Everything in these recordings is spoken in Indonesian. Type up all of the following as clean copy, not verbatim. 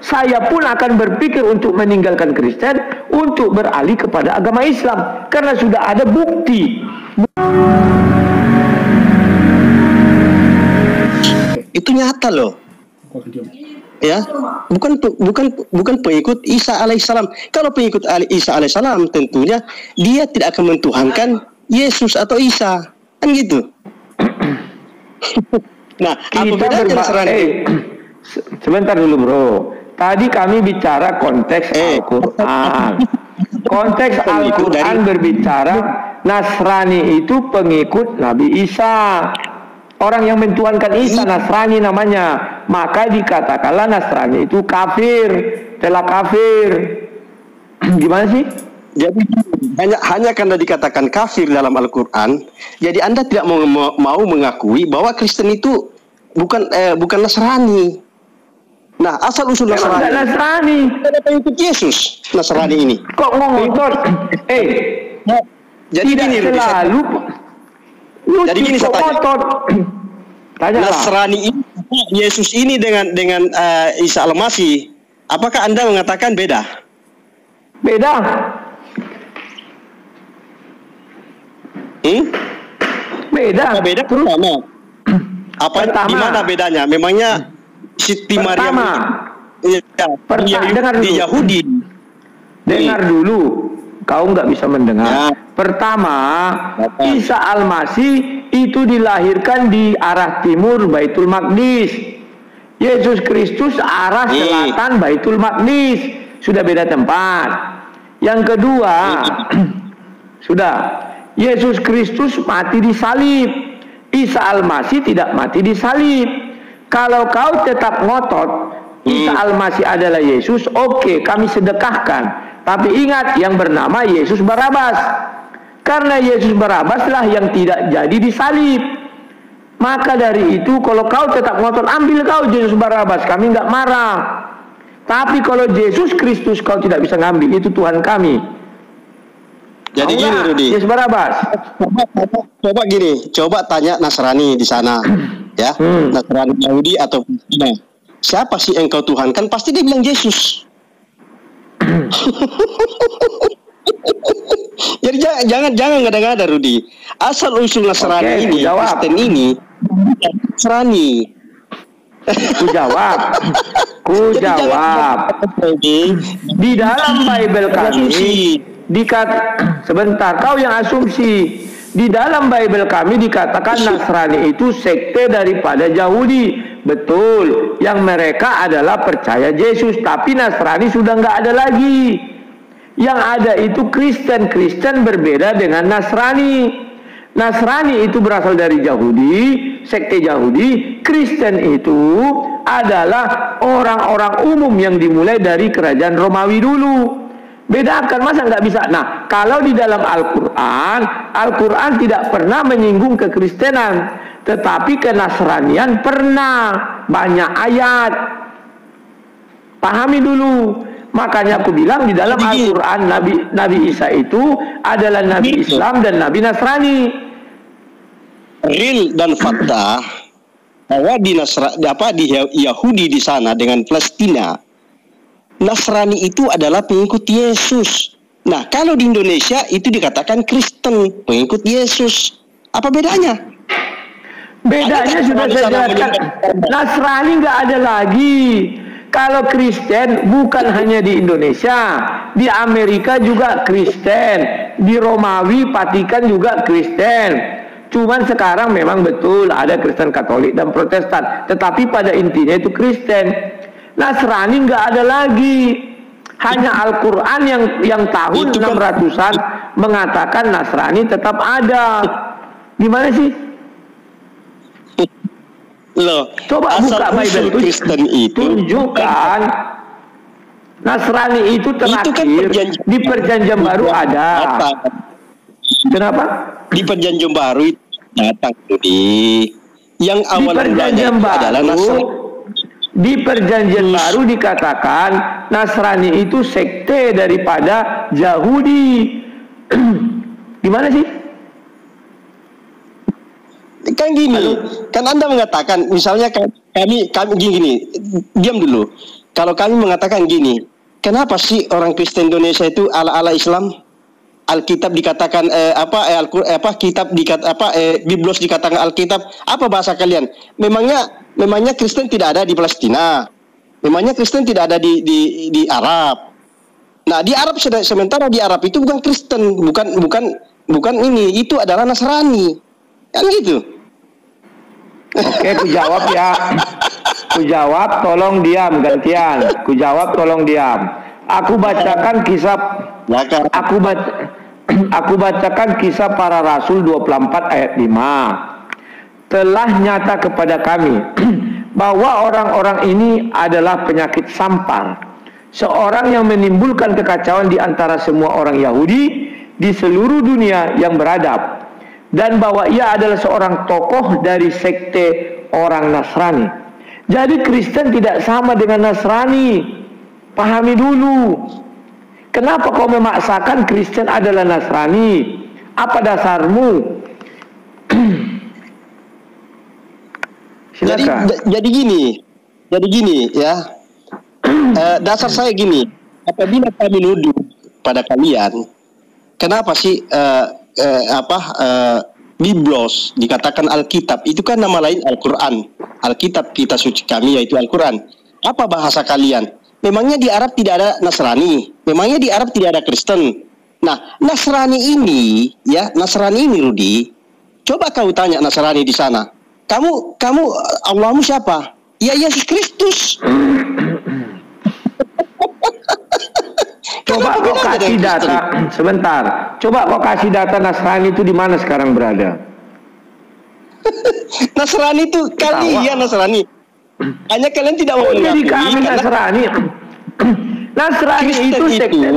saya pun akan berpikir untuk meninggalkan Kristen untuk beralih kepada agama Islam karena sudah ada bukti. Itu nyata loh. Ya, bukan pengikut Isa alaihissalam. Kalau pengikut Isa alaihissalam, tentunya dia tidak akan mentuhankan Yesus atau Isa, kan gitu. Nah, apa bedanya Nasrani? Sebentar dulu bro. Tadi kami bicara konteks Al-Quran. Konteks Al-Quran berbicara Nasrani itu pengikut Nabi Isa. Orang yang mentuhankan Isa Nasrani namanya. Maka dikatakanlah Nasrani itu kafir, telah kafir. Gimana sih? Jadi hanya karena dikatakan kafir dalam Al-Quran, jadi Anda tidak mau mengakui bahwa Kristen itu bukan Nasrani. Nah, asal usul Nasrani. Ada pengikut Yesus Nasrani ini. Kok ngotot? Jadi gini, selalu. Jadi gini saya tanya. Nasrani ini, Yesus ini dengan Isa Al-Masih, apakah Anda mengatakan beda? Beda. Beda. Beda pertama. Gimana bedanya? Memangnya Siti Maryam di Yahudi. Dengar dulu, kau nggak bisa mendengar. Pertama, Isa Al-Masih itu dilahirkan di arah timur Baitul Maqdis. Yesus Kristus arah selatan Baitul Maqdis. Sudah beda tempat. Yang kedua, sudah Yesus Kristus mati di salib. Isa Al-Masih tidak mati di salib. Kalau kau tetap ngotot Isa Al-Masih adalah Yesus, oke, kami sedekahkan. Tapi ingat yang bernama Yesus Barabas. Karena Yesus Barabaslah yang tidak jadi disalib. Maka dari itu kalau kau tetap ngotot, ambil kau Yesus Barabas, kami nggak marah. Tapi kalau Yesus Kristus kau tidak bisa ngambil, itu Tuhan kami. Jadi gini Rudi, Yesus Barabas. Coba gini, coba tanya Nasrani di sana, ya, Nasrani Yahudi atau Palestina. Siapa sih yang kau tuhankan? Pasti dia bilang Yesus. Jadi jangan ngada-ngada Rudi. Asal usul Nasrani ini, Kristen ini, Nasrani. Ku jawab. Di dalam Bible kami sebentar, kau yang asumsi. Di dalam Bible kami dikatakan Nasrani itu sekte daripada Yahudi. Betul, yang mereka adalah percaya Yesus, tapi Nasrani sudah nggak ada lagi. Yang ada itu Kristen berbeda dengan Nasrani. Nasrani itu berasal dari Yahudi, sekte Yahudi. Kristen itu adalah orang-orang umum yang dimulai dari kerajaan Romawi dulu. Bedakan, masa nggak bisa? Nah, kalau di dalam Al-Quran tidak pernah menyinggung kekristenan, tetapi kenasranian pernah, banyak ayat. Pahami dulu. Makanya aku bilang di dalam Al-Quran Nabi Isa itu adalah Nabi Islam dan Nabi Nasrani. Real dan fakta bahwa di Yahudi di sana dengan Palestina, Nasrani itu adalah pengikut Yesus. Nah, kalau di Indonesia itu dikatakan Kristen, pengikut Yesus. Apa bedanya? Bedanya sudah saya jelaskan. Nasrani nggak ada lagi. Kalau Kristen bukan hanya di Indonesia, di Amerika juga Kristen, di Romawi, Vatikan juga Kristen. Cuman sekarang memang betul ada Kristen Katolik dan Protestan, tetapi pada intinya itu Kristen. Nasrani nggak ada lagi. Hanya Al-Quran yang tahun 600-an mengatakan Nasrani tetap ada. Gimana sih? Loh, coba buka Bible Kristen itu tunjukkan Nasrani itu terakhir di Perjanjian Baru ada. Kenapa? Di Perjanjian Baru itu datang yang awal adalah Nasrani. Di Perjanjian Baru dikatakan Nasrani itu sekte daripada Yahudi. Gimana sih? Kan gini, kan Anda mengatakan misalnya kami gini, diam dulu. Kalau kami mengatakan gini, kenapa sih orang Kristen Indonesia itu ala-ala Islam? Alkitab dikatakan Biblos dikatakan Alkitab. Apa bahasa kalian? Memangnya Kristen tidak ada di Palestina. Memangnya Kristen tidak ada di Arab. Nah, di Arab sementara di Arab itu bukan Kristen, bukan ini, itu adalah Nasrani. Kan gitu. Oke, ku jawab ya. Ku jawab, tolong diam gantian. Ku jawab, tolong diam. Aku bacakan kisah Aku bacakan kisah para rasul 24 ayat 5. Telah nyata kepada kami bahwa orang-orang ini adalah penyakit sampar, seorang yang menimbulkan kekacauan di antara semua orang Yahudi di seluruh dunia yang beradab, dan bahwa ia adalah seorang tokoh dari sekte orang Nasrani. Jadi Kristen tidak sama dengan Nasrani. Pahami dulu. Kenapa kau memaksakan Kristen adalah Nasrani? Apa dasarmu? Silakan. Jadi gini ya. Dasar saya gini. Apabila kami nuduh pada kalian, kenapa sih Biblos dikatakan Alkitab? Itu kan nama lain Al-Quran. Alkitab kita suci kami yaitu Al-Quran. Apa bahasa kalian? Memangnya di Arab tidak ada Nasrani? Memangnya di Arab tidak ada Kristen? Nah, Nasrani ini Rudi, coba kau tanya Nasrani di sana. Kamu Allahmu siapa? Ya Yesus Kristus. Coba kau kasih data, sebentar. Coba kau kasih data Nasrani itu di mana sekarang berada? Nasrani itu kalian Nasrani. Hanya kalian tidak mau jadi kami Nasrani. Nasrani itu sekte.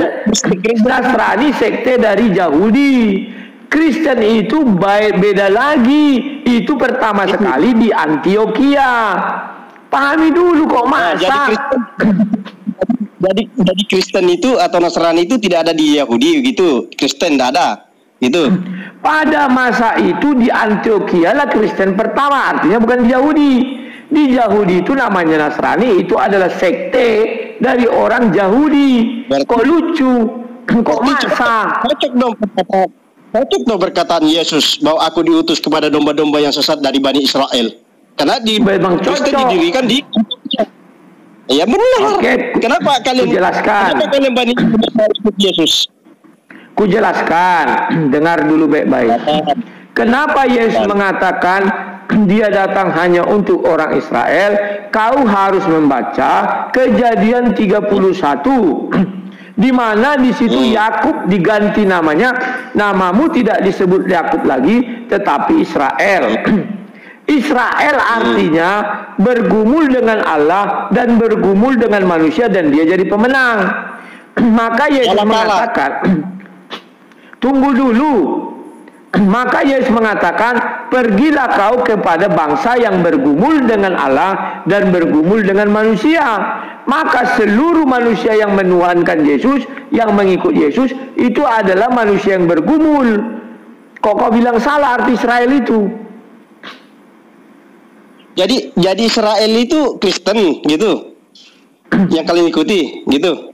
Nasrani sekte dari Yahudi. Kristen itu beda lagi. Itu pertama sekali di Antioquia. Pahami dulu kok masa. Jadi Kristen itu atau Nasrani itu tidak ada di Yahudi gitu. Kristen tidak ada. Gitu. Pada masa itu di Antioquia lah Kristen pertama, artinya bukan di Yahudi. Di Yahudi itu namanya Nasrani, itu adalah sekte dari orang Yahudi. Kok lucu? Kok masa? Cocok dong perkataan Yesus bahwa aku diutus kepada domba-domba yang sesat dari Bani Israel. Karena di Kristen didirikan di ya benar. Oke, kenapa kalian jelaskan? Kenapa kalian Bani Israel Yesus? Ku jelaskan. Dengar dulu baik-baik. Kenapa Yesus mengatakan dia datang hanya untuk orang Israel? Kau harus membaca Kejadian 31, di mana di situ Yakub diganti namanya. Namamu tidak disebut Yakub lagi, tetapi Israel. Israel artinya bergumul dengan Allah dan bergumul dengan manusia, dan dia jadi pemenang. Maka Yesus mengatakan, tunggu dulu. Maka Yesus mengatakan, pergilah kau kepada bangsa yang bergumul dengan Allah dan bergumul dengan manusia. Maka seluruh manusia yang menuhankan Yesus, yang mengikut Yesus, itu adalah manusia yang bergumul. Kok kau bilang salah arti Israel itu? Jadi Israel itu Kristen gitu, yang kalian ikuti gitu.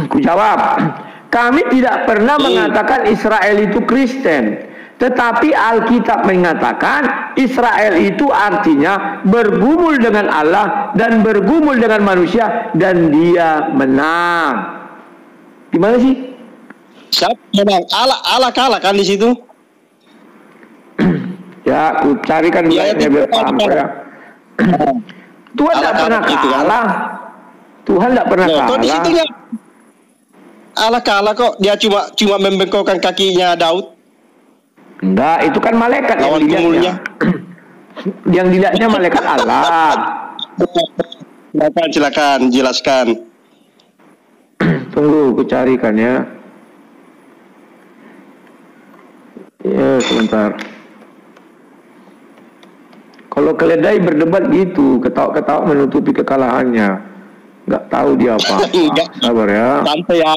Ku jawab, kami tidak pernah mengatakan Israel itu Kristen, tetapi Alkitab mengatakan Israel itu artinya bergumul dengan Allah dan bergumul dengan manusia, dan dia menang. Gimana sih? Siapa menang? Allah kalah kan di situ? Ya, aku carikan ayatnya biar paham ya. Tuhan tidak pernah kalah. Tuhan tidak pernah kalah. Di situ Allah kalah kok. Dia cuma membengkokkan kakinya Daud. Enggak, itu kan malaikat yang dilihatnya. Yang dilihatnya malaikat Allah. Silakan jelaskan. Tunggu, aku carikan ya. Ya, sebentar. Kalau keledai berdebat gitu, ketawa-ketawa menutupi kekalahannya. Nggak tahu dia apa. Sabar ya. Santai ya.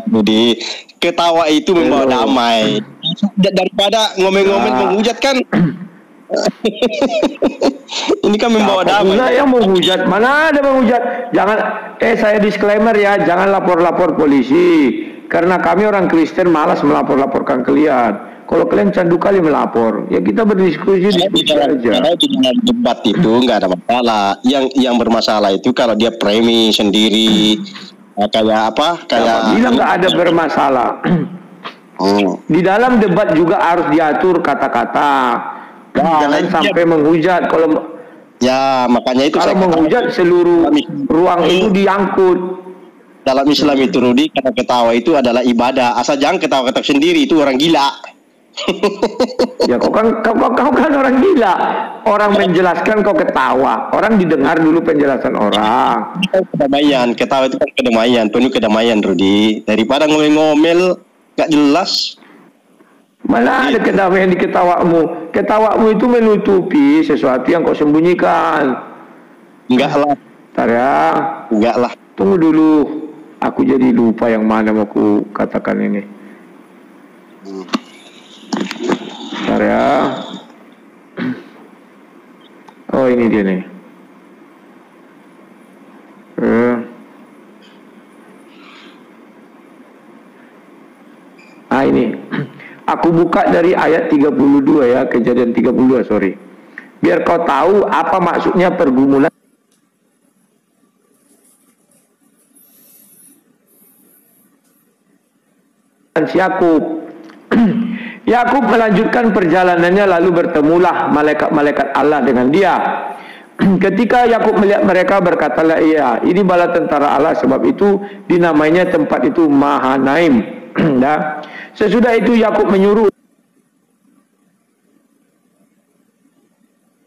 Jadi ketawa itu membawa damai. Daripada ngomel-ngomel menghujat kan. Ini kan membawa damai. Yang menghujat, mana ada menghujat? Jangan, saya disclaimer ya, jangan lapor-lapor polisi. Karena kami orang Kristen malas melapor-laporkan kalian. Kalau kalian candu kali melapor, ya kita berdiskusi aja. Kalau di dalam debat itu nggak ada masalah. Yang bermasalah itu kalau dia premi sendiri, kayak apa? Kayak bilang nggak ada bermasalah. Di dalam debat juga harus diatur kata-kata. Jangan sampai menghujat. Kalau ya makanya itu kalau menghujat seluruh ruang itu diangkut. Dalam Islam itu Rudi, kata ketawa itu adalah ibadah. Asal jangan ketawa-ketawa sendiri, itu orang gila. Ya kau kan orang gila. Orang menjelaskan kau ketawa. Orang didengar dulu penjelasan orang. Kedamaian, ketawa itu kan kedamaian, penuh kedamaian Rudi. Daripada ngomel-ngomel gak jelas. Mana ada kedamaian di ketawamu? Ketawamu itu menutupi sesuatu yang kau sembunyikan. Enggak lah. Bentar ya. Enggak lah. Tunggu dulu. Aku jadi lupa yang mana mau ku katakan ini. Bentar ya. Oh ini dia nih. Ini. Aku buka dari ayat 32 ya, Kejadian 32, sorry. Biar kau tahu apa maksudnya pergumulan Yakub. Yakub melanjutkan perjalanannya, lalu bertemulah malaikat-malaikat Allah dengan dia. Ketika Yakub melihat mereka, berkatalah ia, ini bala tentara Allah, sebab itu dinamainya tempat itu Mahanaim. Nah, sesudah itu Yakub menyuruh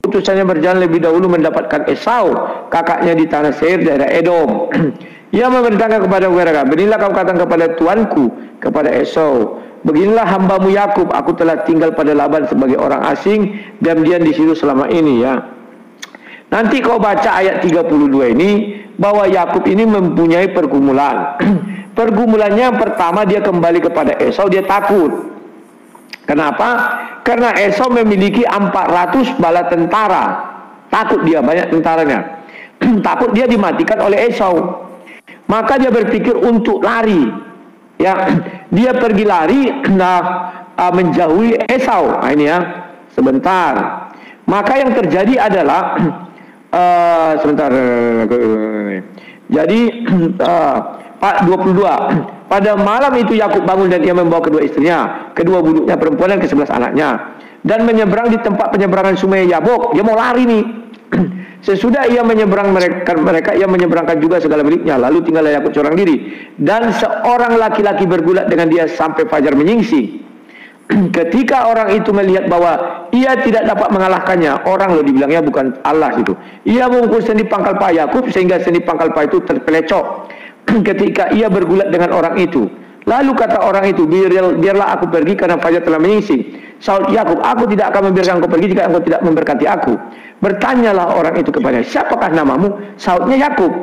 utusannya berjalan lebih dahulu mendapatkan Esau, kakaknya di tanah Seir, daerah Edom. Ia memerintahkan kepada mereka, beginilah kamu katakan kepada tuanku, kepada Esau, beginilah hambamu Yakub, aku telah tinggal pada Laban sebagai orang asing, diam-diam di situ selama ini ya. Nanti kau baca ayat 32 ini, bahwa Yakub ini mempunyai pergumulan. Pergumulannya yang pertama, dia kembali kepada Esau, dia takut. Kenapa? Karena Esau memiliki 400 bala tentara. Takut dia, banyak tentaranya. Takut dia dimatikan oleh Esau. Maka dia berpikir untuk lari. Ya, dia pergi lari, menjauhi Esau. Nah, ini ya, sebentar. Maka yang terjadi adalah sebentar. Jadi 22. Pada malam itu Yakub bangun dan ia membawa kedua istrinya, kedua buduknya perempuan dan ke-11 anaknya, dan menyeberang di tempat penyeberangan sungai Yabok. Dia mau lari nih. Sesudah ia menyeberang mereka, ia menyeberangkan juga segala miliknya. Lalu tinggallah Yakub seorang diri, dan seorang laki-laki bergulat dengan dia sampai fajar menyingsing. Ketika orang itu melihat bahwa ia tidak dapat mengalahkannya, orang loh dibilangnya, bukan Allah itu. Ia memukul sendi pangkal paha Yakub sehingga sendi pangkal paha itu terpelecok. Ketika ia bergulat dengan orang itu, lalu kata orang itu, biarlah aku pergi karena fajar telah menyingsing. Saud Yakub, aku tidak akan membiarkan engkau pergi jika engkau tidak memberkati aku. Bertanyalah orang itu kepadanya, siapakah namamu? Saudnya Yakub.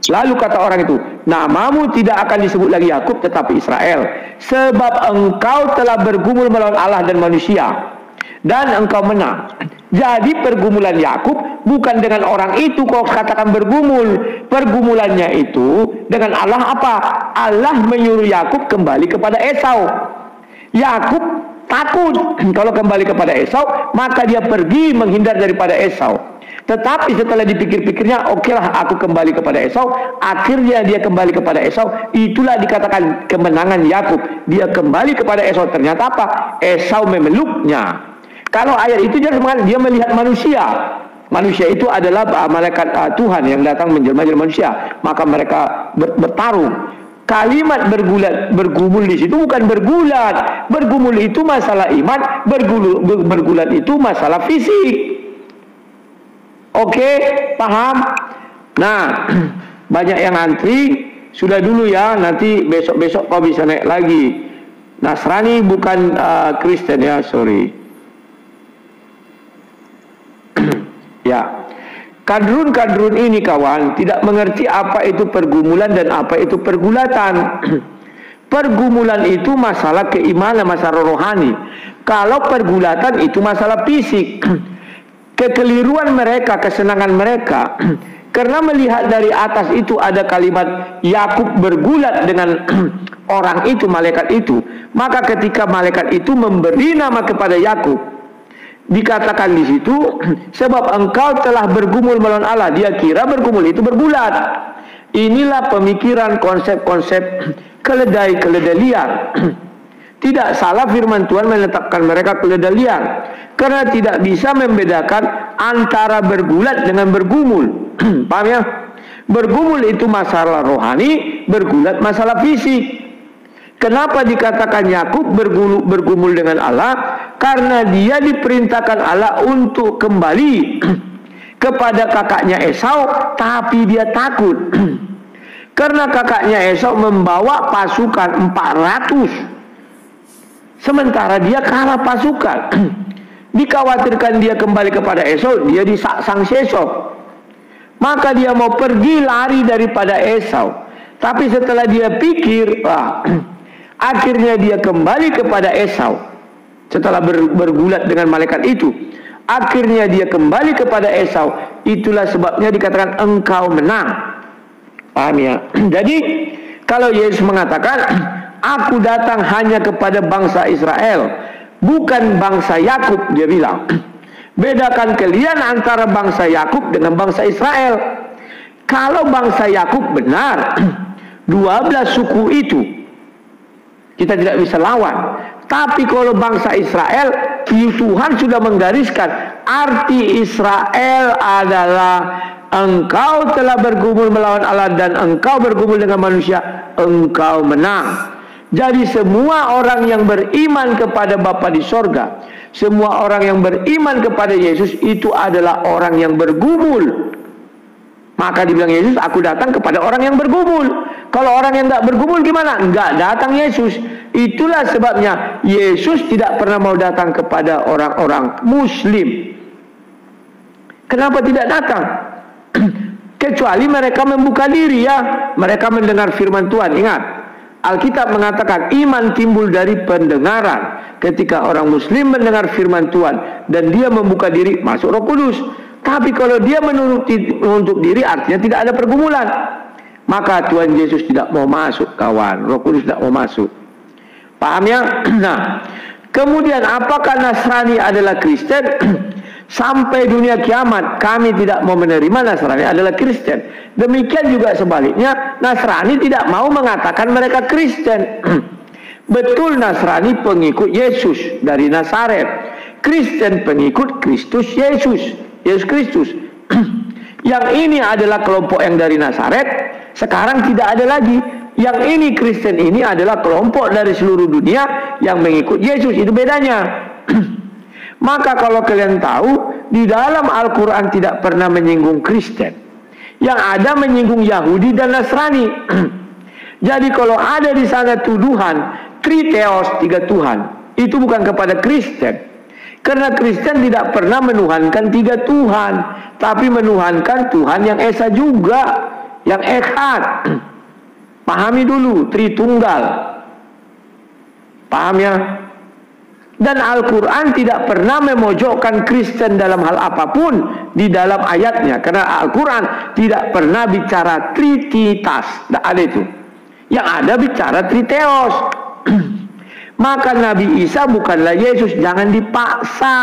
Lalu kata orang itu, namamu tidak akan disebut lagi Yakub tetapi Israel, sebab engkau telah bergumul melawan Allah dan manusia, dan engkau menang. Jadi pergumulan Yakub bukan dengan orang itu kau katakan bergumul. Pergumulannya itu dengan Allah apa? Allah menyuruh Yakub kembali kepada Esau. Yakub takut kalau kembali kepada Esau, maka dia pergi menghindar daripada Esau. Tetapi setelah dipikir-pikirnya, okelah aku kembali kepada Esau. Akhirnya dia kembali kepada Esau. Itulah dikatakan kemenangan Yakub. Dia kembali kepada Esau. Ternyata apa? Esau memeluknya. Kalau ayat itu jelas mengatakan dia melihat manusia. Manusia itu adalah malaikat Tuhan yang datang menjelma jadi manusia. Maka mereka bertarung. Kalimat bergumul di situ bukan bergulat. Bergumul itu masalah iman. Bergulat itu masalah fisik. Oke, paham? Nah, banyak yang antri. Sudah dulu ya. Nanti besok-besok kau bisa naik lagi. Nasrani bukan Kristen ya, sorry. Ya, kadrun-kadrun ini kawan tidak mengerti apa itu pergumulan dan apa itu pergulatan. Pergumulan itu masalah keimanan, masalah rohani. Kalau pergulatan itu masalah fisik. Kekeliruan mereka, kesenangan mereka, karena melihat dari atas itu ada kalimat Yakub bergulat dengan orang itu, malaikat itu. Maka ketika malaikat itu memberi nama kepada Yakub, dikatakan di situ, sebab engkau telah bergumul melawan Allah. Dia kira bergumul itu bergulat. Inilah pemikiran konsep-konsep keledai-keledai liar. Tidak salah firman Tuhan menetapkan mereka keledai liar, karena tidak bisa membedakan antara bergulat dengan bergumul. Paham ya? Bergumul itu masalah rohani, bergulat masalah fisik. Kenapa dikatakan Yakub bergumul dengan Allah? Karena dia diperintahkan Allah untuk kembali kepada kakaknya Esau, tapi dia takut. Karena kakaknya Esau membawa pasukan 400. Sementara dia kalah pasukan. Dikhawatirkan dia kembali kepada Esau, dia disangsang Esau. Maka dia mau pergi lari daripada Esau. Tapi setelah dia pikir, akhirnya dia kembali kepada Esau. Setelah bergulat dengan malaikat itu, akhirnya dia kembali kepada Esau. Itulah sebabnya dikatakan engkau menang. Paham ya? Jadi kalau Yesus mengatakan, aku datang hanya kepada bangsa Israel, bukan bangsa Yakub, dia bilang. Bedakan kalian antara bangsa Yakub dengan bangsa Israel. Kalau bangsa Yakub benar, 12 suku itu kita tidak bisa lawan. Tapi kalau bangsa Israel, Tuhan sudah menggariskan, arti Israel adalah engkau telah bergumul melawan Allah dan engkau bergumul dengan manusia, engkau menang. Jadi semua orang yang beriman kepada Bapa di sorga, semua orang yang beriman kepada Yesus itu adalah orang yang bergumul. Maka dibilang Yesus, aku datang kepada orang yang bergumul. Kalau orang yang tidak bergumul gimana? Enggak datang Yesus. Itulah sebabnya Yesus tidak pernah mau datang kepada orang-orang Muslim. Kenapa tidak datang? Kecuali mereka membuka diri ya. Mereka mendengar firman Tuhan. Ingat, Alkitab mengatakan iman timbul dari pendengaran. Ketika orang Muslim mendengar firman Tuhan dan dia membuka diri, masuk Roh Kudus. Tapi kalau dia menutup diri, artinya tidak ada pergumulan. Maka Tuhan Yesus tidak mau masuk, kawan. Roh Kudus tidak mau masuk. Paham ya? Nah, kemudian apakah Nasrani adalah Kristen? Sampai dunia kiamat kami tidak mau menerima Nasrani adalah Kristen. Demikian juga sebaliknya, Nasrani tidak mau mengatakan mereka Kristen. Betul, Nasrani pengikut Yesus dari Nazaret, Kristen pengikut Kristus Yesus, Yesus Kristus. Yang ini adalah kelompok yang dari Nazaret, sekarang tidak ada lagi. Yang ini Kristen ini adalah kelompok dari seluruh dunia yang mengikut Yesus. Itu bedanya. Maka kalau kalian tahu, di dalam Al-Quran tidak pernah menyinggung Kristen. Yang ada menyinggung Yahudi dan Nasrani. Jadi kalau ada di sana tuduhan Triteos, 3 Tuhan, itu bukan kepada Kristen. Karena Kristen tidak pernah menuhankan 3 Tuhan, tapi menuhankan Tuhan yang Esa juga, yang Echad. Pahami dulu, Tritunggal. Paham ya? Dan Al-Quran tidak pernah memojokkan Kristen dalam hal apapun di dalam ayatnya. Karena Al-Quran tidak pernah bicara Trinitas. Tidak ada itu. Yang ada bicara Triteos. Maka Nabi Isa bukanlah Yesus. Jangan dipaksa.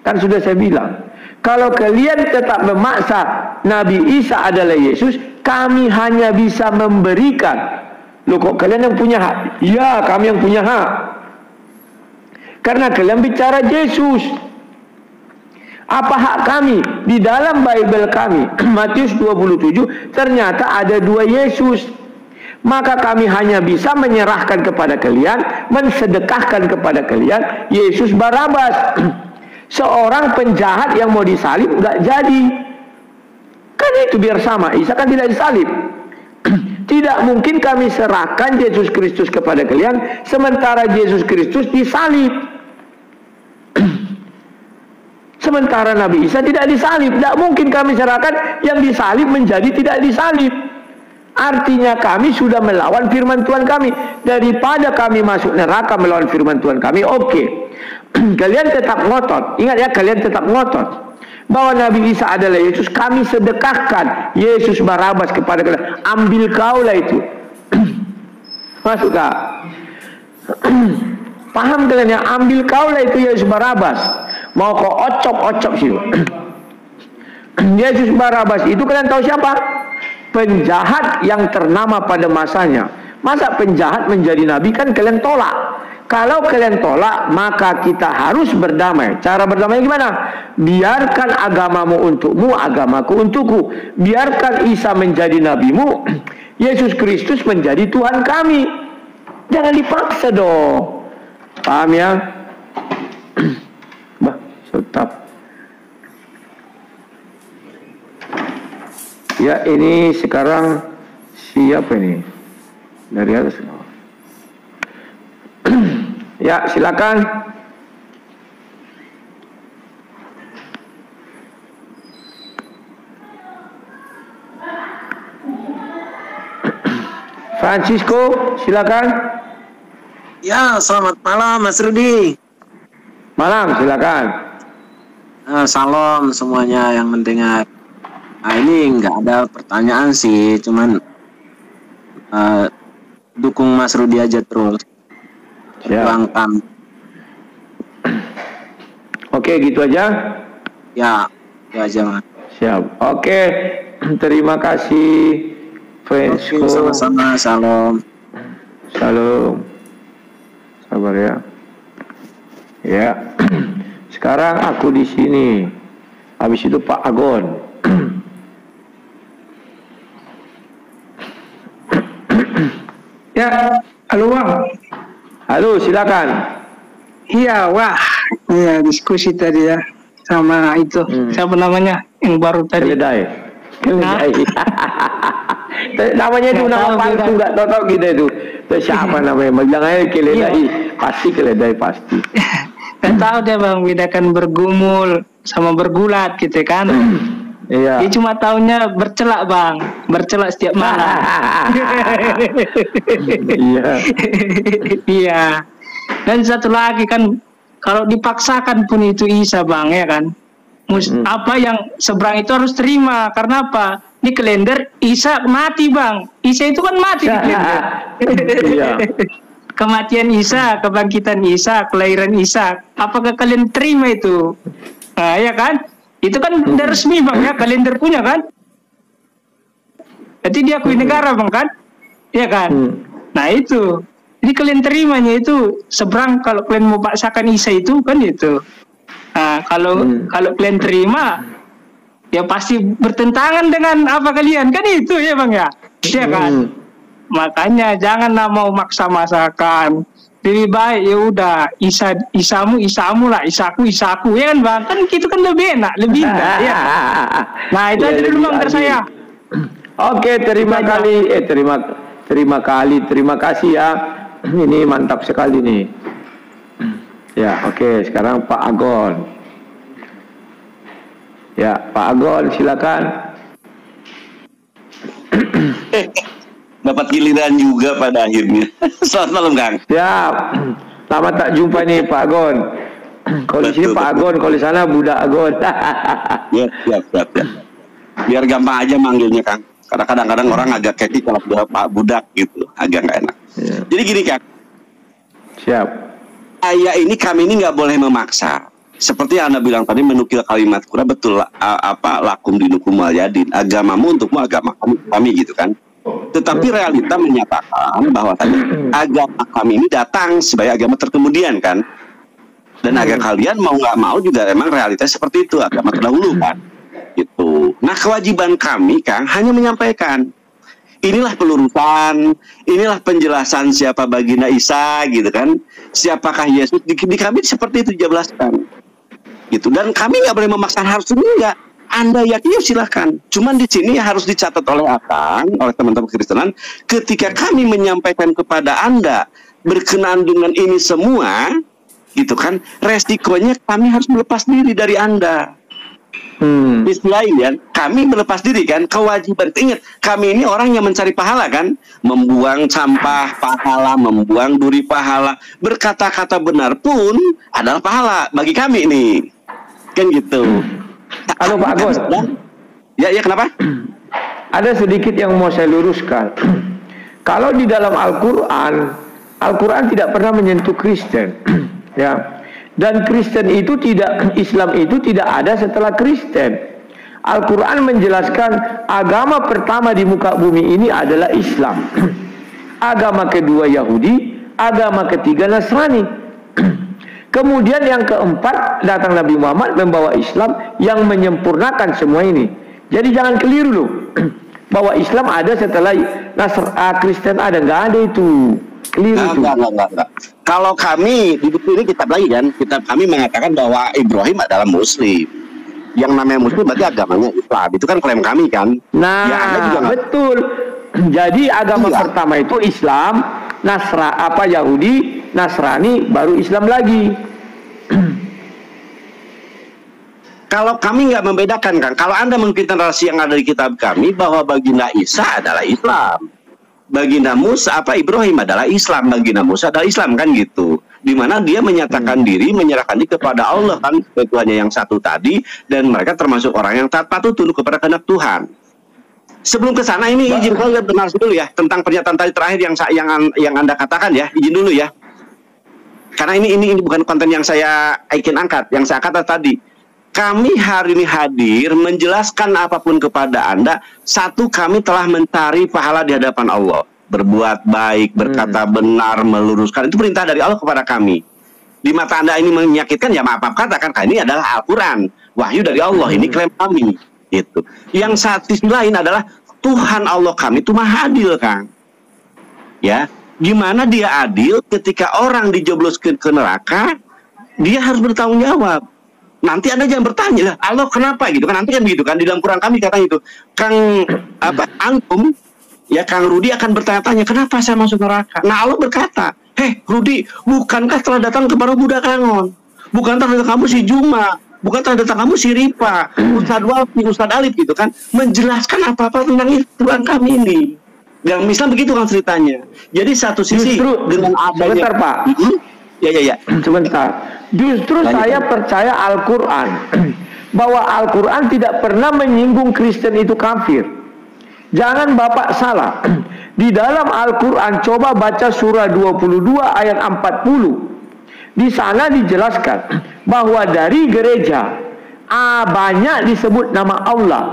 Kan sudah saya bilang, kalau kalian tetap memaksa Nabi Isa adalah Yesus, kami hanya bisa memberikan. Loh, kok kalian yang punya hak? Ya, kami yang punya hak. Karena kalian bicara Yesus. Apa hak kami? Di dalam Bible kami, Matius 27, ternyata ada 2 Yesus. Maka kami hanya bisa menyerahkan kepada kalian, mensedekahkan kepada kalian Yesus Barabas. Seorang penjahat yang mau disalib nggak jadi. Kan itu biar sama. Isa kan tidak disalib. Tidak mungkin kami serahkan Yesus Kristus kepada kalian sementara Yesus Kristus disalib. Sementara Nabi Isa tidak disalib. Tidak mungkin kami serahkan yang disalib menjadi tidak disalib. Artinya kami sudah melawan firman Tuhan kami. Daripada kami masuk neraka melawan firman Tuhan kami, oke. Kalian tetap ngotot. Ingat ya, kalian tetap ngotot bahwa Nabi Isa adalah Yesus. Kami sedekahkan Yesus Barabas kepada kalian. Ambil kaulah itu. Masuk kak? Paham kalian ya? Ambil kaulah itu Yesus Barabas. Mau kau ocok-ocok sih. Yesus Barabas itu kalian tahu siapa? Penjahat yang ternama pada masanya. Masa penjahat menjadi nabi? Kan kalian tolak. Kalau kalian tolak, maka kita harus berdamai. Cara berdamai gimana? Biarkan agamamu untukmu, agamaku untukku. Biarkan Isa menjadi nabimu, Yesus Kristus menjadi Tuhan kami. Jangan dipaksa dong. Paham ya? Bah, tetap. Ya, ini sekarang siapa ini? Dari atas. Ya, silakan. Francisco, silakan. Ya, selamat malam Mas Rudi. Malam, silakan. Salam semuanya yang mendengar. Nah, ini nggak ada pertanyaan sih, cuman dukung Mas Rudi aja terus. Perjuangkan. Oke, gitu aja. Ya, itu aja Mas. Siap. Oke, terima kasih Francisco. Oke, sama-sama. Salam. Salam. Sabar ya. Ya. Sekarang aku di sini. Habis itu Pak Agon. Ya, halo Bang. Halo, silakan. Iya, wah, ya diskusi tadi ya sama itu siapa namanya yang baru tadi. Keledai. Namanya itu nama palsu, nggak tahu kita itu. Siapa namanya? Bilang aja keledai. Pasti keledai pasti. Nggak tahu dia Bang, bedakan bergumul sama bergulat gitu kan. Iya. Dia cuma taunya bercelak Bang, bercelak setiap malam. Iya. Iya. Dan satu lagi kan, kalau dipaksakan pun itu Isa Bang ya kan. Apa yang seberang itu harus terima. Karena apa? Di kalender Isa mati Bang. Isa itu kan mati di kalender. Iya. Kematian Isa, kebangkitan Isa, kelahiran Isa. Apakah kalian terima itu? Nah ya kan? Itu kan udah resmi Bang ya, kalender punya kan? Jadi diakui negara Bang kan? Iya kan? Nah itu. Jadi kalian terimanya itu seberang kalau kalian mau paksakan Isa itu kan itu. Nah kalau kalian terima ya pasti bertentangan dengan apa kalian kan itu ya Bang ya? Iya kan? Makanya janganlah mau maksa-masakan. Lebih baik ya udah Isamu lah, Isaku ya kan Bang, kan gitu kan lebih enak, lebih indah ya. Nah itu aja dulu Bang dari saya. Oke, terima kasih ya. Ini mantap sekali nih. Ya, oke, sekarang Pak Agon. Ya, Pak Agon silakan. Dapat giliran juga pada akhirnya. Selamat malam Kang. Siap. Lama tak jumpa nih Pak Agon. Kalau di sini Pak Agon, kalau di sana Budak Agon. Ya, siap. Biar gampang aja manggilnya Kang. Karena kadang-kadang orang agak keki kalau udah Pak Budak gitu, agak nggak enak. Ya. Jadi gini Kang. Siap. Kami ini nggak boleh memaksa. Seperti yang Anda bilang tadi, menukil kalimat Quran, betul lakum dinukum waliyadin. Agamamu untukmu, agama kami gitu kan. Tetapi realita menyatakan bahwa agama kami ini datang sebagai agama terkemudian kan. Dan agama kalian mau nggak mau juga memang realitas seperti itu, agama terdahulu kan. Gitu. Nah kewajiban kami Kang hanya menyampaikan. Inilah pelurusan, inilah penjelasan siapa baginda Isa gitu kan. Siapakah Yesus, di kami seperti itu dijelaskan. Gitu. Dan kami nggak boleh memaksa harus enggak. Anda yakin silahkan. Cuman di sini harus dicatat oleh Akang, oleh teman-teman Kristenan, ketika kami menyampaikan kepada Anda berkenaan dengan ini semua, gitu kan, resikonya kami harus melepas diri dari Anda. Di sisi lain ya, kami melepas diri kan, kewajiban. Ingat, kami ini orang yang mencari pahala kan, membuang sampah pahala, membuang duri pahala, berkata-kata benar pun adalah pahala bagi kami nih, kan gitu. Halo Pak Agus. Ya kenapa? Ada sedikit yang mau saya luruskan. Kalau di dalam Al-Quran tidak pernah menyentuh Kristen, ya. Dan Kristen itu tidak, Islam itu tidak ada setelah Kristen. Al-Quran menjelaskan agama pertama di muka bumi ini adalah Islam. Agama kedua Yahudi, agama ketiga Nasrani. Kemudian yang keempat datang Nabi Muhammad membawa Islam yang menyempurnakan semua ini. Jadi jangan keliru loh, bahwa Islam ada setelah Kristen ada, nggak ada itu. Enggak. Kalau kami di buku ini kitab lagi kan, kitab kami mengatakan bahwa Ibrahim adalah Muslim. Yang namanya Muslim berarti agamanya Islam. Itu kan klaim kami kan. Nah, ya, betul. Jadi agama pertama itu Islam, Yahudi, Nasrani, baru Islam lagi. Kalau kami nggak membedakan kan, kalau Anda mengikuti narasi yang ada di kitab kami bahwa baginda Isa adalah Islam. Baginda Musa Ibrahim adalah Islam, baginda Musa adalah Islam kan gitu. Dimana dia menyatakan diri, menyerahkan diri kepada Allah kan, Tuhannya yang satu tadi, dan mereka termasuk orang yang taat patuh tunduk kepada kehendak Tuhan. Sebelum ke sana ini izin saya benar dulu ya tentang pernyataan tadi terakhir yang Anda katakan ya, izin dulu ya. Karena ini bukan konten yang saya ingin angkat, yang saya kata tadi. Kami hari ini hadir menjelaskan apapun kepada Anda. Satu, kami telah mencari pahala di hadapan Allah. Berbuat baik, berkata benar, meluruskan. Itu perintah dari Allah kepada kami. Di mata Anda ini menyakitkan, ya maaf katakan. Karena ini adalah Al-Quran. Wahyu dari Allah. Ini klaim kami. Gitu. Yang satu lain adalah Tuhan Allah kami itu maha adil, Kang. Ya, gimana dia adil ketika orang dijebloskan ke neraka, dia harus bertanggung jawab. Nanti Anda jangan bertanya lah, Allah kenapa gitu kan, nanti kan gitu kan, di dalam Quran kami kata itu, Antum, ya Kang Rudi akan bertanya-tanya, kenapa saya masuk neraka? Nah Allah berkata, Rudi, bukankah telah datang kepada budak Rangon? Bukan telah datang kamu si Juma? Bukan telah datang kamu si Ripa? Ustadz Walfi, Ustadz Alif gitu kan, menjelaskan apa-apa tentang Tuhan kami ini. Yang Islam begitu kan ceritanya. Jadi satu sisi dengan adanya, sebentar Pak. Ya. Sebentar. Justru saya percaya Al-Quran, bahwa Al-Quran tidak pernah menyinggung Kristen itu kafir. Jangan Bapak salah. Di dalam Al-Quran coba baca surah 22 ayat 40. Di sana dijelaskan bahwa dari gereja banyak disebut nama Allah.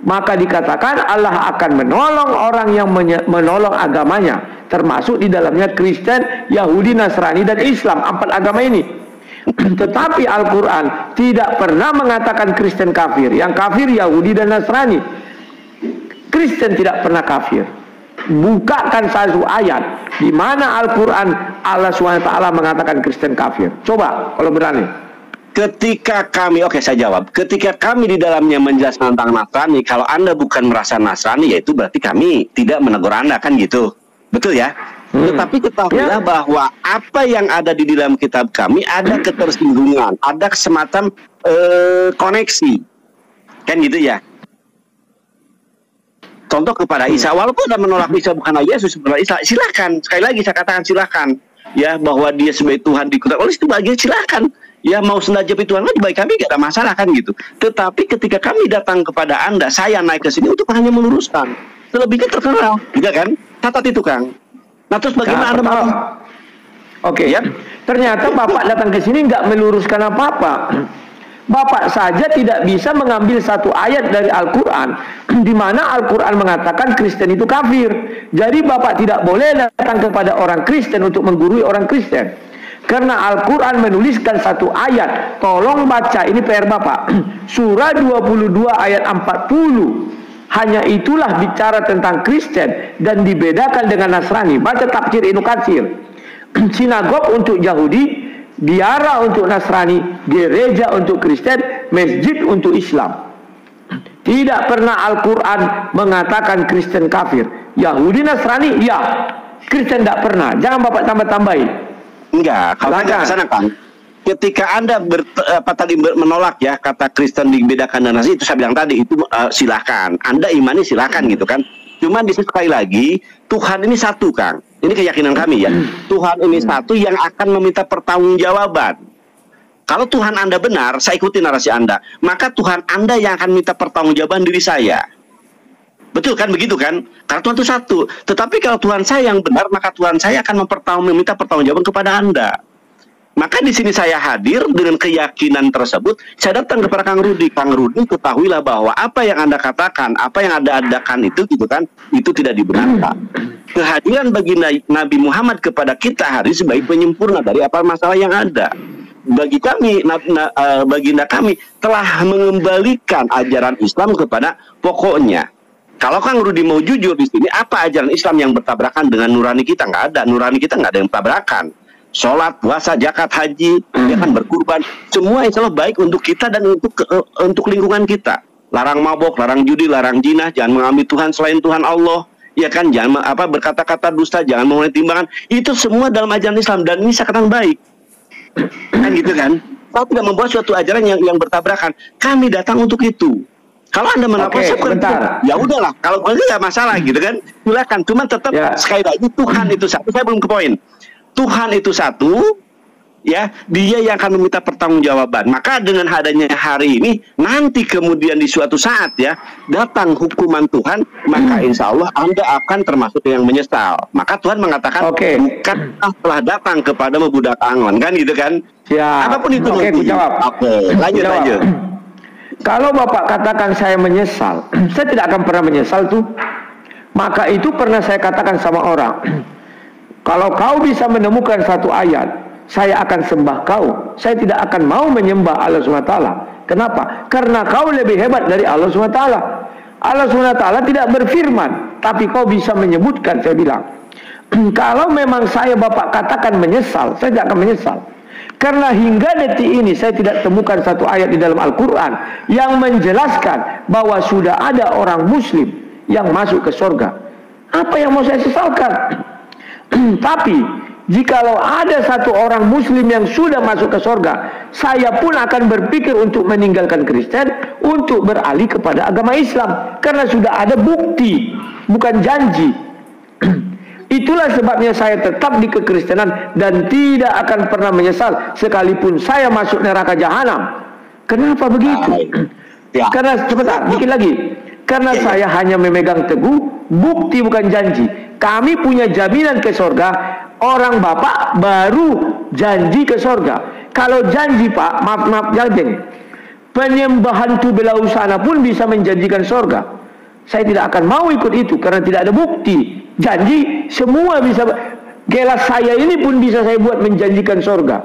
Maka dikatakan Allah akan menolong orang yang menolong agamanya, termasuk di dalamnya Kristen, Yahudi, Nasrani, dan Islam. 4 agama ini. Tetapi Al-Quran tidak pernah mengatakan Kristen kafir. Yang kafir Yahudi dan Nasrani. Kristen tidak pernah kafir. Bukakan satu ayat di mana Al-Quran Allah SWT mengatakan Kristen kafir. Coba kalau berani. Ketika kami, saya jawab. Ketika kami di dalamnya menjelaskan tentang Nasrani, kalau Anda bukan merasa Nasrani, yaitu berarti kami tidak menegur Anda, kan gitu. Betul ya? Tetapi ketahuilah bahwa apa yang ada di dalam kitab kami ada ketersinggungan, ada semacam koneksi, kan gitu ya. Contoh kepada Isa, walaupun Anda menolak Isa bukanlah Yesus, bukanlah Isa, silakan. Sekali lagi saya katakan silakan, ya, bahwa dia sebagai Tuhan dikutuk oleh itu bagian silakan. Ya mau sengaja Tuhan kan bagi kami gak ada masalah kan gitu. Tetapi ketika kami datang kepada Anda, saya naik ke sini untuk hanya meluruskan. Selebihnya terkenal, juga kan? Catat itu Kang. Nah terus bagaimana Anda mau? Oke ya. Ternyata Bapak datang ke sini nggak meluruskan apa-apa. Bapak saja tidak bisa mengambil satu ayat dari Al-Quran di mana Al-Quran mengatakan Kristen itu kafir. Jadi Bapak tidak boleh datang kepada orang Kristen untuk menggurui orang Kristen. Karena Al-Quran menuliskan satu ayat. Tolong baca, ini PR Bapak. Surah 22 ayat 40. Hanya itulah bicara tentang Kristen dan dibedakan dengan Nasrani. Baca tafsir Ibnu Katsir. Sinagog untuk Yahudi, biara untuk Nasrani, gereja untuk Kristen, masjid untuk Islam. Tidak pernah Al-Quran mengatakan Kristen kafir. Yahudi, Nasrani, ya. Kristen tidak pernah. Jangan Bapak tambah-tambahin. Enggak, kalau kita ke sana Kang. ketika Anda menolak ya kata Kristen dibedakan dan nasi, itu saya bilang tadi itu silahkan Anda imani, silahkan gitu kan. Cuman di sekali lagi Tuhan ini satu, Kang. Ini keyakinan kami ya. Tuhan ini satu yang akan meminta pertanggungjawaban. Kalau Tuhan Anda benar, saya ikuti narasi Anda, maka Tuhan Anda yang akan minta pertanggungjawaban diri saya. Betul kan, begitu kan? Karena Tuhan itu satu. Tetapi kalau Tuhan saya yang benar, maka Tuhan saya akan meminta pertanggungjawaban kepada Anda. Maka di sini saya hadir dengan keyakinan tersebut. Saya datang kepada Kang Rudi. Kang Rudi, ketahuilah bahwa apa yang Anda katakan, apa yang Anda adakan itu, gitu kan, itu tidak dibenarkan. Kehadiran bagi Nabi Muhammad kepada kita hari sebagai penyempurna dari apa masalah yang ada. Bagi kami, baginda kami telah mengembalikan ajaran Islam kepada pokoknya. Kalau Kang Rudi mau jujur di sini, apa ajaran Islam yang bertabrakan dengan nurani kita? Nggak ada. Nurani kita nggak ada yang bertabrakan. Sholat, puasa, zakat, haji, ya kan, berkurban, semua insya Allah baik untuk kita dan untuk lingkungan kita. Larang mabok, larang judi, larang zina, jangan mengambil Tuhan selain Tuhan Allah, ya kan, jangan berkata-kata dusta, jangan mengurangi timbangan. Itu semua dalam ajaran Islam dan ini sekarang baik, kan gitu kan? Kalau tidak membuat suatu ajaran yang bertabrakan, kami datang untuk itu. Kalau Anda menolak, ya udahlah. Kalau boleh nggak masalah, gitu kan? Silakan. Cuma tetap sekali lagi Tuhan itu satu. Saya belum ke poin. Tuhan itu satu, ya, Dia yang akan meminta pertanggungjawaban. Maka dengan adanya hari ini, nanti kemudian di suatu saat ya datang hukuman Tuhan, maka insya Allah Anda akan termasuk yang menyesal. Maka Tuhan mengatakan, bukankah telah datang kepada budak angon, kan gitu kan? Ya. Apapun itu. Aku jawab. Lanjut. Kalau Bapak katakan saya menyesal, saya tidak akan pernah menyesal tuh. Maka itu pernah saya katakan sama orang. Kalau kau bisa menemukan satu ayat, saya akan sembah kau. Saya tidak akan mau menyembah Allah SWT. Kenapa? Karena kau lebih hebat dari Allah SWT. Allah SWT tidak berfirman, tapi kau bisa menyebutkan, saya bilang. Kalau memang saya Bapak katakan menyesal, saya tidak akan menyesal. Karena hingga detik ini saya tidak temukan satu ayat di dalam Al-Quran yang menjelaskan bahwa sudah ada orang Muslim yang masuk ke surga. Apa yang mau saya sesalkan? Tapi jikalau ada satu orang Muslim yang sudah masuk ke surga, saya pun akan berpikir untuk meninggalkan Kristen untuk beralih kepada agama Islam, karena sudah ada bukti, bukan janji. Itulah sebabnya saya tetap di kekristenan dan tidak akan pernah menyesal sekalipun saya masuk neraka jahanam. Kenapa begitu? Karena sebentar, dikit lagi. Karena saya hanya memegang teguh bukti, bukan janji. Kami punya jaminan ke surga. Orang Bapak baru janji ke surga. Kalau janji Pak, maaf janji, penyembahan Tubelausana pun bisa menjanjikan surga. Saya tidak akan mau ikut itu karena tidak ada bukti. Janji semua bisa. Gelas saya ini pun bisa saya buat menjanjikan surga.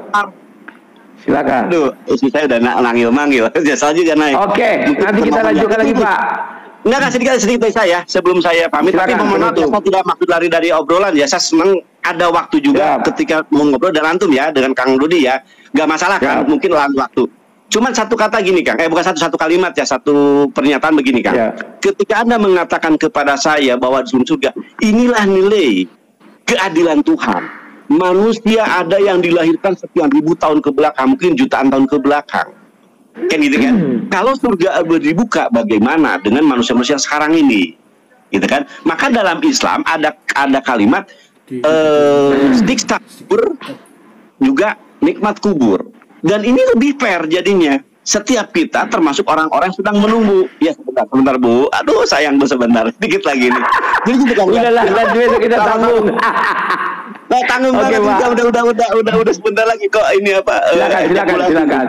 Silakan. Aduh, istri saya udah manggil-manggil. Jasa juga naik. Oke, nanti kita lanjutkan lagi Pak. Enggak, sedikit dari saya sebelum saya pamit. Silakan, tapi mohon maaf, saya tidak maksud lari dari obrolan ya. Saya senang ada waktu juga ketika mau ngobrol dan antum ya dengan Kang Rudi ya. Gak masalah kan, mungkin lain waktu. Cuman satu kata gini Kang, bukan satu kalimat ya, satu pernyataan begini Kang. Ketika Anda mengatakan kepada saya bahwa di surga, inilah nilai keadilan Tuhan. Manusia ada yang dilahirkan sekian ribu tahun ke belakang, mungkin jutaan tahun ke belakang. Kan gitu kan? Kalau surga dibuka, bagaimana dengan manusia-manusia sekarang ini? Gitu kan? Maka dalam Islam ada kalimat siksa kubur juga nikmat kubur. Dan ini lebih fair jadinya. Setiap kita termasuk orang-orang yang sedang menunggu. Ya sebentar Bu. Aduh sayang Bu, sebentar. Dikit lagi nih. Jadi gitu kan. Udahlah, kita sambung. Nah, tanggung udah sebentar lagi kok ini apa? Silakan.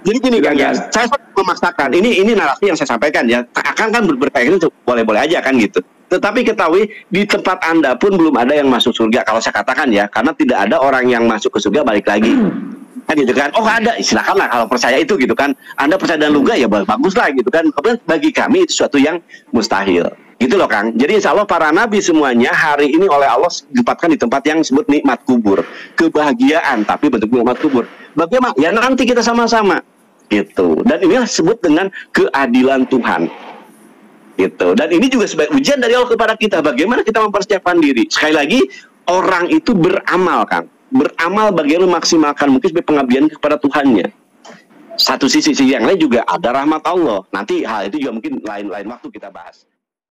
Jadi gini Kang ya, saya memaksakan. Ini narasi yang saya sampaikan ya. Akan kan berkaitan itu boleh-boleh aja kan gitu. Tetapi ketahui di tempat Anda pun belum ada yang masuk surga kalau saya katakan ya, karena tidak ada orang yang masuk ke surga balik lagi. Kan gitu kan. Oh ada, silakanlah kalau percaya itu gitu kan. Anda percaya dan luga ya baguslah gitu kan. Kemudian bagi kami itu sesuatu yang mustahil. Gitu loh Kang. Jadi insya Allah para nabi semuanya hari ini oleh Allah ditempatkan di tempat yang disebut nikmat kubur. Kebahagiaan tapi bentuk nikmat kubur. Bagaimana? Ya nanti kita sama-sama. Gitu. Dan inilah disebut dengan keadilan Tuhan. Gitu. Dan ini juga sebagai ujian dari Allah kepada kita. Bagaimana kita mempersiapkan diri. Sekali lagi, orang itu beramal Kang. beramal bagaimana memaksimalkan mungkin sebagai pengabdian kepada Tuhannya. Satu sisi yang lain juga ada rahmat Allah. Nanti hal itu juga mungkin lain waktu kita bahas.